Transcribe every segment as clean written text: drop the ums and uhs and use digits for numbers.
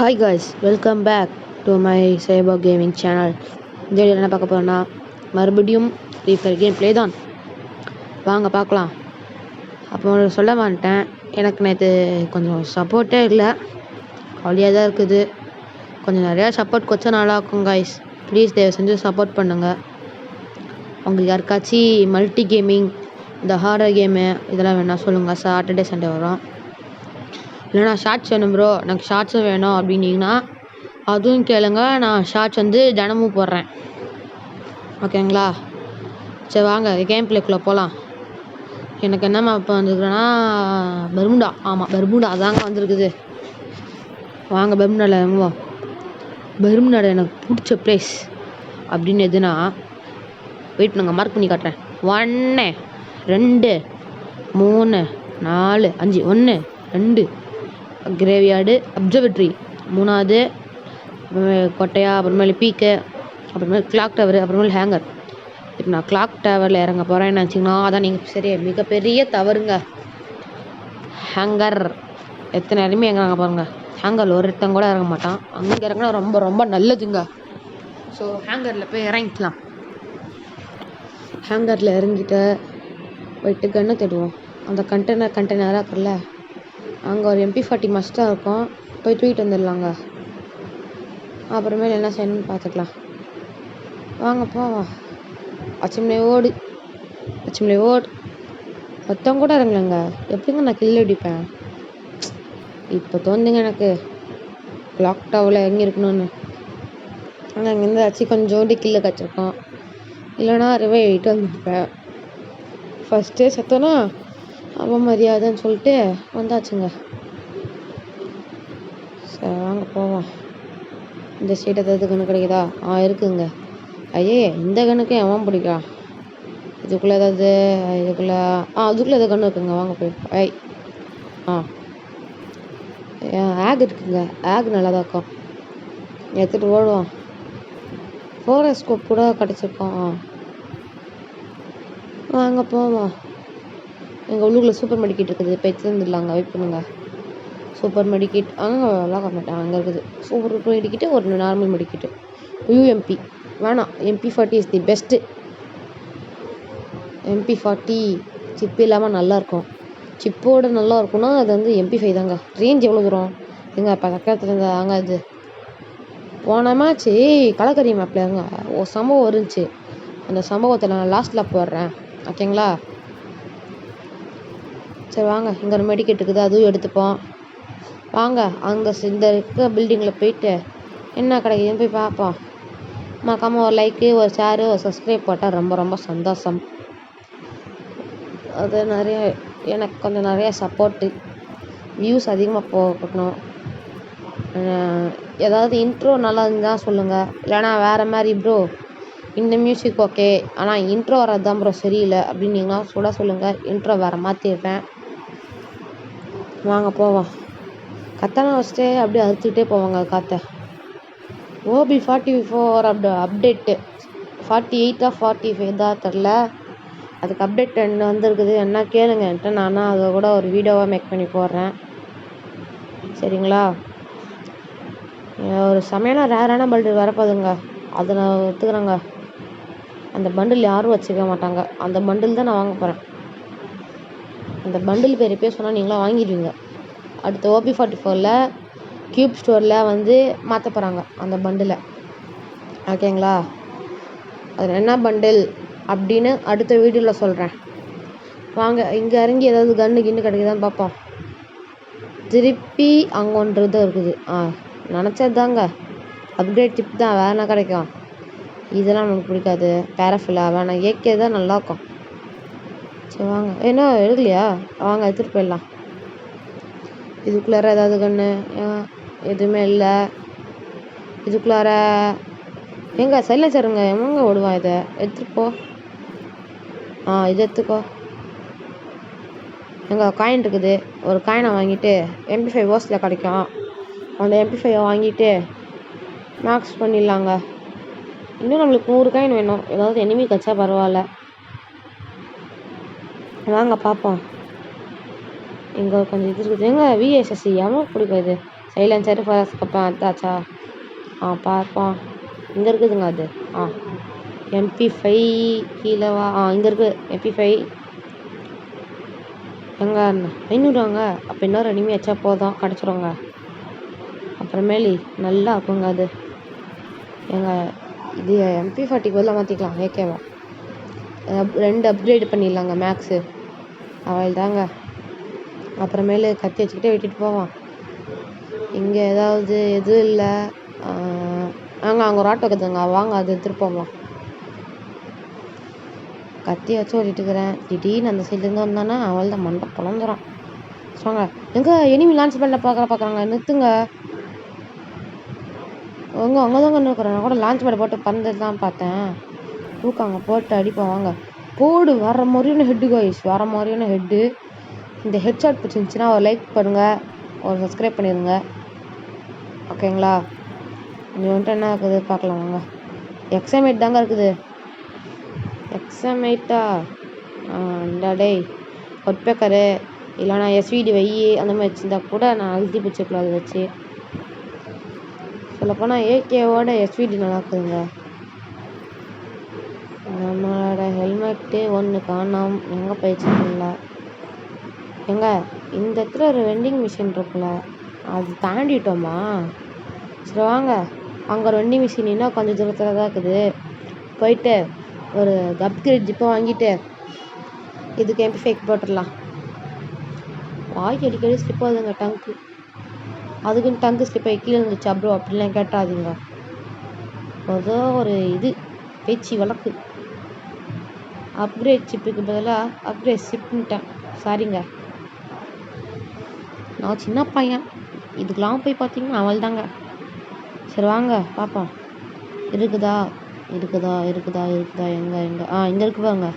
Hi guys, welcome back to my cyber gaming channel. இந்த வீடியோவில் என்ன பார்க்க போகிறோன்னா, மறுபடியும் ஃப்ரீ ஃபயர் கேம் ப்ளே தான். வாங்க பார்க்கலாம். அப்போ சொல்ல மாட்டேன், எனக்கு நேற்று கொஞ்சம் சப்போர்ட்டே இல்லை, கவலையாக தான் இருக்குது. கொஞ்சம் நிறையா சப்போர்ட் கொஞ்சம் நல்லாயிருக்கும் காய்ஸ். ப்ளீஸ் தயவு செஞ்சு சப்போர்ட் பண்ணுங்கள். உங்களுக்கு யாருக்காச்சும் மல்டி கேமிங், இந்த ஹாரர் கேமு இதெல்லாம் வேணால் சொல்லுங்கள். சாட்டர்டே சண்டே வரும். இல்லைண்ணா ஷார்ட்ஸ் வேணும் ப்ரோ, எனக்கு ஷார்ட்ஸும் வேணும் அப்படின்னீங்கன்னா அதுவும் கேளுங்க. நான் ஷார்ட்ஸ் தினமும் போடுறேன், ஓகேங்களா? சரி வாங்க கேம் பிளேக்குள்ளே போகலாம். எனக்கு என்ன மேப் வந்துருக்குன்னா பெர்முடா. ஆமாம், பெர்முடா தாங்க வந்திருக்குது. வாங்க பெர்முடாவில் இறங்குவோம். பெர்முடாவில் எனக்கு பிடிச்ச ப்ளேஸ் அப்படின்னு எதுனா, வெயிட் பண்ணுங்க, மார்க் பண்ணி காட்டுறேன். 1 2 3 4 5 1 2 கிரேவியார்டு, அப்சர்வேட்ரி 3வது, கொட்டையா, அப்புறமேலே பீக்கு, அப்புறமேல் கிளாக் டவரு, அப்புறமேல் ஹேங்கர். இப்போ நான் கிளாக் டவரில் இறங்க போகிறேன்னு நினச்சிங்கன்னா அதான் நீங்கள் சரி மிகப்பெரிய தவறுங்க. ஹேங்கர் எத்தனை இடமே இறங்க பாருங்க. ஹேங்கரில் ஒருத்தங்க கூட இறங்க மாட்டான். அங்கே இறங்கினா ரொம்ப ரொம்ப நல்லதுங்க. ஸோ ஹேங்கரில் போய் இறங்கிக்கலாம். ஹேங்கரில் இறங்கிட்டு போயிட்டு கன்னை தேடுவோம். அந்த கண்டெய்னராக இருக்குல்ல, அங்கே ஒரு MP40 மஸ்ட்டாக இருக்கும், போய் தூக்கிட்டு வந்துடலாங்க. அப்புறமேல என்ன செய்யணும்னு பார்த்துக்கலாம். வாங்க போவா. அச்சமலை ஓடு, அச்சமலை ஓடு. மொத்தம் கூட இறங்கலைங்க. எப்படிங்க நான் கில் அடிப்பேன்? இப்போ தோணுதுங்க எனக்கு கிளாக் டவரில் இறங்கியிருக்கணும்னு. ஆனால் அங்கேருந்து ஆச்சு கொஞ்சோண்டி கில்லு கிடச்சிருக்கோம். இல்லைனா ரிவை ஆகிட்டு வந்துருப்பேன். ஃபஸ்ட்டே செத்தோன்னா அவமரியாதைன்னு சொல்லிட்டு வந்தாச்சுங்க. சரி வாங்க போவோம். இந்த சைடு ஏதாவது கணக்கு கிடைக்குதா? இருக்குங்க. ஐயே, இந்த கணக்கு எவன் பிடிக்கா? இதுக்குள்ளே ஏதாவது இதுக்குள்ளே அதுக்குள்ளே ஏதாவது கண்ணு இருக்குங்க. வாங்க போய் ஆக் இருக்குங்க. ஆக் நல்லா தான் இருக்கும், எடுத்துகிட்டு ஓடுவோம். ஃபோரஸ் ஸ்கோப் கூட கிடச்சிருக்கோம். வாங்க போவோம். எங்கள் உள்ளுக்குள்ளே சூப்பர் மெடிக்கிட் இருக்குது, இப்போ எடுத்து வந்துடலாங்க. வெயிட் பண்ணுங்க. சூப்பர் மெடிக்கிட் அங்கே விளாட மாட்டேன். அங்கே இருக்குது சூப்பர் மெடிக்கிட்டு, ஒரு நார்மல் மெடிக்கிட்டு. UMP வேணாம், MP40 is the best. MP40 chip இல்லாமல் நல்லாயிருக்கும். சிப்போடு நல்லா இருக்கும்னா அது MP5 தாங்க. ரேஞ்ச் எவ்வளோ தூரம் எங்க பக்கத்தில் இருந்தாங்க. அது போன மேட்ச்சு கலக்கரி மேப்பில் இருங்க ஒரு சம்பவம் இருந்துச்சு. அந்த சம்பவத்தை நான் லாஸ்ட்டில் போடுறேன், ஓகேங்களா? சரி வாங்க, இங்கே ஒரு மெடிக்கெட் இருக்குது, அதுவும் எடுத்துப்போம். வாங்க அங்கே இந்த இருக்க பில்டிங்கில் போயிட்டு என்ன கிடைக்குதுன்னு போய் பார்ப்போம். மறக்காமல் ஒரு லைக்கு, ஒரு ஷேரு, ஒரு சப்ஸ்கிரைப் போட்டால் ரொம்ப ரொம்ப சந்தோஷம். அது எனக்கு கொஞ்சம் நிறைய சப்போர்ட்டு, வியூஸ் அதிகமாக போகணும். ஏதாவது இன்ட்ரோ நல்லா இருந்தால் சொல்லுங்கள். இல்லைனா வேறு மாதிரி ப்ரோ இந்த மியூசிக் ஓகே, ஆனால் இன்ட்ரோ வர்றது தான் ப்ரோ சரியில்லை அப்படின்னீங்கன்னா சொல்லுங்கள். இன்ட்ரோ வேறு மாற்றிடுறேன். வாங்க போவோம். கத்தனை வச்சுட்டு அப்படியே அறுத்துக்கிட்டே போவாங்க காற்றை. OB 44 அப்டேட்டு 48 45 தான் தெரில. அதுக்கு அப்டேட் 2 வந்துருக்குது. என்ன கேளுங்க என்கிட்ட, நானும் அதை கூட ஒரு வீடியோவாக மேக் பண்ணி போடுறேன், சரிங்களா? ஒரு சமையலாக ரேரான பண்டில் வரப்போதுங்க, அதை நான் எடுத்துக்கிறேங்க. அந்த பண்டில் யாரும் வச்சுக்க மாட்டாங்க. அந்த பண்டில் தான் நான் வாங்க போகிறேன். அந்த பண்டில் பேர் சொன்னால் நீங்களாம் வாங்கிடுவீங்க. அடுத்து OB 44ல் கியூப் ஸ்டோரில் மாற்ற போகிறாங்க அந்த பண்டிலை, ஓகேங்களா? அது என்ன பண்டில் அப்படின்னு அடுத்த வீடியோவில் சொல்கிறேன். வாங்க இங்கே இறங்கி ஏதாவது கன்று கிடைக்குதான்னு பார்ப்போம். திருப்பி அங்கே ஒன்றது இருக்குது. நினச்சது தாங்க, அப்கிரேட் டிப் தான், வேறு என்ன கிடைக்கும்? இதெல்லாம் நமக்கு பிடிக்காது. பேராஃபில்லா வேணாம், ஏகே தான் நல்லாயிருக்கும். சரி வாங்க. என்ன எடுக்கலையா? வாங்க எடுத்துகிட்டு போயிடலாம். இதுக்குள்ளார ஏதாவது கன்று எதுவுமே இல்லை. இதுக்குள்ளார எங்க சைலன்சருங்க எவங்க ஓடுவான்? இதை எடுத்துகிட்டு போ. இது எடுத்துக்கோ. எங்கள் காயின் இருக்குது, ஒரு காயினை வாங்கிட்டு MP5 ஓஸில் கிடைக்கும். அந்த MP5 வாங்கிட்டு மேக்ஸ் பண்ணிடலாங்க. இன்னும் நம்மளுக்கு 100 காயின் வேணும். ஏதாவது எனிமி கச்சா பரவாயில்ல. வாங்க பார்ப்போம். இங்கே கொஞ்சம் இது இருக்குது. எங்க VSSC எவன் பிடிக்கும்? இது சைலன்சர் ஃபர்ஸ்ட் அப்புறம் அதாச்சா பார்ப்போம். இங்கே இருக்குதுங்க அது. MP5 கீழேவா? இங்கே இருக்குது MP5. எங்க 500வாங்க? அப்போ இன்னொரு இனிமே வச்சா போதும், கிடச்சிருங்க. அப்புறமேலி நல்லா இருக்குங்க அது. இது MP40 பதிலாக மாற்றிக்கலாம் ஏகேவா. 2 அப்கிரேட் பண்ணிடலாங்க மேக்ஸு. அவள் தாங்க. அப்புறமேலு கத்தி வச்சுக்கிட்டே விட்டுட்டு போவான். இங்கே ஏதாவது எதுவும் இல்லை. அங்கே ஒரு ஆட்டோ இருக்குதுங்க, வாங்க அது எடுத்துகிட்டு போவோம். கத்தி வச்சு ஓட்டிட்டுக்கிறேன். திடீர்னு அந்த சைட்லேருந்து வந்தானே அவள் தான் மண்டை பொழந்துறான். சொல்லுங்க எங்கே எனிமி லான்ச் பண்ண பார்க்குறாங்க, நிறுத்துங்க. அங்கே தாங்க நிற்கிறேன். நான் கூட லான்ச் பேட் போட்டு பறந்தது தான் பார்த்தேன். தூக்காங்க போட்டு அடிப்போம் வாங்க. போடு வர மாதிரியான ஹெட்டு காய்ஸ், வர மாதிரியான ஹெட்டு. இந்த ஹெட்ஷாட் பிடிச்சிருந்துச்சின்னா ஒரு லைக் பண்ணுங்கள், ஒரு சப்ஸ்கிரைப் பண்ணிடுங்க, ஓகேங்களா? இங்கே வந்துட்டு என்ன இருக்குது பார்க்கலாம் வாங்க. எக்ஸாமேட் தாங்க இருக்குது. எக்ஸாமேட்டா இந்த டே ஒட்பேக்கரு இல்லைனா SVD வை அந்த மாதிரி வச்சுருந்தா கூட நான் அழுத்தி பிடிச்சிக்கலாம். அதை வச்சு சொல்லப்போனால் ஏகேவோட SVD நல்லா இருக்குதுங்க. நம்மளோட ஹெல்மெட்டு ஒன்று காணோம், எங்கே போயிடுச்சுங்களா? எங்க இந்த இடத்துல ஒரு வெண்டிங் மிஷின் இருக்குல்ல, அது தாண்டிட்டோமா? சரி வாங்க, அங்கே ஒரு வெண்டிங் மிஷின் இன்னும் கொஞ்சம் தூரத்தில் தான் இருக்குது. போயிட்டு ஒரு அப்கிரேட் ஜிப்பை வாங்கிட்டு இதுக்கு MP5 போட்டுடலாம். வாய்க்கு அடிக்கடி ஸ்லிப் ஆகுதுங்க டங்க்கு. அதுக்குன்னு டங்கு ஸ்லிப் ஆகி கீழே இருந்துச்சு அப்புறம் அப்படிலாம் கேட்டாதீங்க. ஏதோ ஒரு இது பேச்சு வழக்கு. அப்கிரேட் சிப்புக்கு பதிலாக அப்கிரேட் சிப்புன்ட்டேன், சாரிங்க. நான் சின்ன பையன், இதுக்கெலாம் போய் பார்த்தீங்கன்னா அவள் தாங்க. சரி வாங்க பார்ப்போம். இருக்குதா இருக்குதா இருக்குதா இருக்குதா எங்கே இங்கே இருக்கு பாருங்க.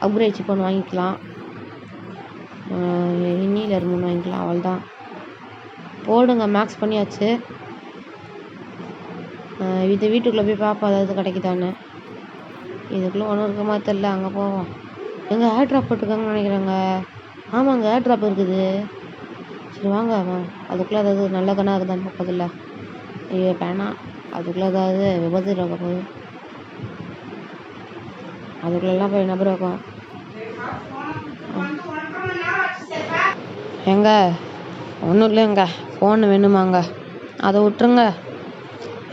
அப்கிரேட் சிப் ஒன்று வாங்கிக்கலாம். இன்னிலர் 3 வாங்கிக்கலாம், அவள் தான். போடுங்க, மேக்ஸ் பண்ணியாச்சு. இது வீட்டுக்குள்ளே போய் பார்ப்போம் அதாவது கிடைக்குதான்னு. இதுக்குள்ளே ஒன்றும் இருக்க மாதிரி தெரில, அங்கே போவோம். எங்கே ஏர் ட்ராப் போட்டிருக்காங்கன்னு நினைக்கிறேங்க. ஆமாங்க ஏர் ட்ராப் இருக்குது. சரி வாங்க அதுக்குள்ளே ஏதாவது நல்ல கண்ணாக இருக்குதான்னு பார்ப்பதில்ல. ஐயோ வேணாம், அதுக்குள்ளே ஏதாவது விபத்து இருக்க போகுது. அதுக்குள்ளெல்லாம் போய் நபர் வைக்கும். எங்க ஒன்றும் இல்லைங்க, ஃபோனு வேணுமாங்க, அதை விட்டுருங்க.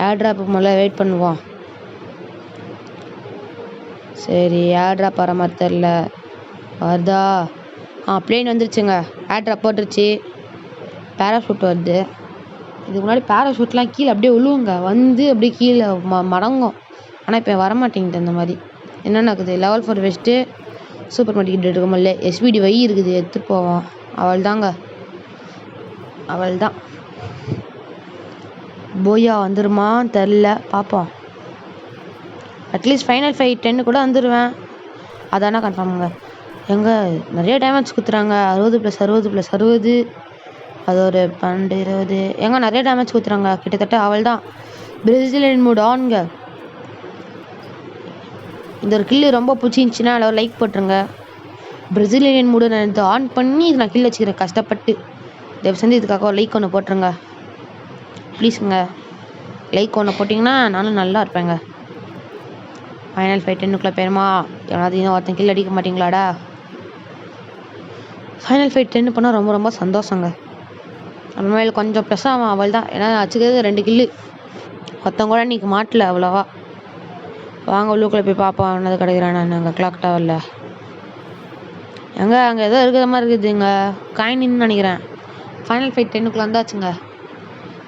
ஏர் ட்ராப்புக்கு முதல்ல வெயிட் பண்ணுவோம். சரி ஏர் ட்ராப் வர மாதிரி தெரில, வருதா? பிளேன் வந்துருச்சுங்க, ஏர் ட்ராப் போட்டுருச்சு. பேராஷூட் வருது. இதுக்கு முன்னாடி பேராஷூட்லாம் கீழே அப்படியே விழுவுங்க, வந்து அப்படியே கீழே மடங்கும். ஆனால் இப்போ வரமாட்டேங்குது அந்த மாதிரி. என்னென்ன இருக்குது? லெவல் 4 வச்சுட்டு சூப்பர் மார்க்கெட் எடுக்க முடியல. SVD வை இருக்குது, எடுத்துகிட்டு போவோம். அவள் தாங்க, அவள் தான். போயா வந்துருமான்னு தெரில, பார்ப்போம். அட்லீஸ்ட் ஃபைனல் ஃபைட் 10 கூட வந்துடுவேன், அதானே கன்ஃபார்முங்க. எங்கே நிறைய டேமேஜ் கொடுத்துறாங்க, 60+60+60, அது ஒரு 12 20. எங்கே நிறைய டேமேஜ் கொடுத்துறாங்க கிட்டத்தட்ட. அவள் தான். பிரேசிலியன் மூட் ஆன்ங்க. இந்த ஒரு கில்லு ரொம்ப பிடிச்சிருந்துச்சின்னா ஒரு லைக் போட்டுருங்க. பிரேசிலியன் மூடு நான் இது ஆன் பண்ணி இது நான் கில் வச்சுக்கிறேன் கஷ்டப்பட்டு. தயவு செஞ்சு இதுக்காக ஒரு லைக் ஒன்று போட்டுருங்க ப்ளீஸுங்க. லைக் ஒன்று போட்டிங்கன்னா நானும் நல்லா இருப்பேங்க. ஃபைனல் ஃபைட் 10க்குள்ளே போயிருமா? எவனாவது இன்னும் ஒருத்தன் கில் அடிக்க மாட்டிங்களாடா? ஃபைனல் ஃபைட் 10 பண்ணால் ரொம்ப ரொம்ப சந்தோஷங்க. அந்த மாதிரி கொஞ்சம் ப்ளஸ் ஆகும், அவள் தான். ஏன்னா வச்சுக்கிறது 2 கில்லு, ஒருத்தன் கூட இன்றைக்கி மாட்டல அவ்வளோவா. வாங்க உள்ளுக்குள்ளே போய் பார்ப்போம் என்னது கிடைக்கிறான். நான் அங்கே கிளாக் டவரில் அங்கே ஏதோ இருக்கிற மாதிரி இருக்குதுங்க. காயின்னு நினைக்கிறேன். ஃபைனல் ஃபைட் 10க்குள்ளே வந்தாச்சுங்க.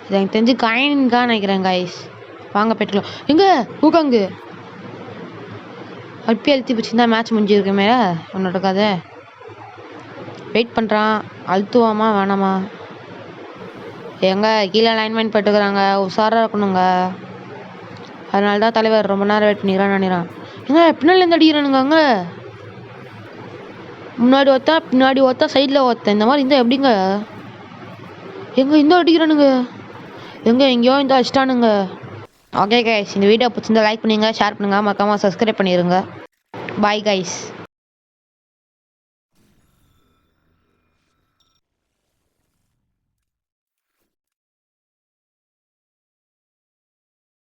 இது எனக்கு தெரிஞ்சு காயின்கான்னு நினைக்கிறேன் கைஸ். வாங்க போய்ட்டுக்கலாம். எங்கே ஊக்காங்கு அல்பி அழுத்தி பிடிச்சிருந்தா மேட்ச் முடிஞ்சிருக்கு மேலே ஒன்று இருக்காது. வெயிட் பண்ணுறான், அழுத்துவாமா வேணாமா? எங்கே கீழே லைன்மேன் போட்டுக்கிறாங்க, உஷாராக இருக்கணுங்க. அதனால தான் தலைவர் ரொம்ப நேரம் வெயிட் பண்ணிக்கிறான்னு நினைக்கிறான். எங்க பின்னாலேருந்து அடிக்கிறானுங்க. அங்கே முன்னாடி ஒருத்தா சைடில் ஒருத்தன், இந்த மாதிரி இருந்தால் எப்படிங்க? எங்கே இந்த அடிக்கிறானுங்க, எங்கேயோ இந்த அடிச்சிட்டானுங்க. ஓகே கைஸ், இந்த வீடியோ பிடிச்சிருந்தா லைக் பண்ணுங்க, ஷேர் பண்ணுங்கள், மறக்காமல் சப்ஸ்கிரைப் பண்ணிடுங்க. Bye guys.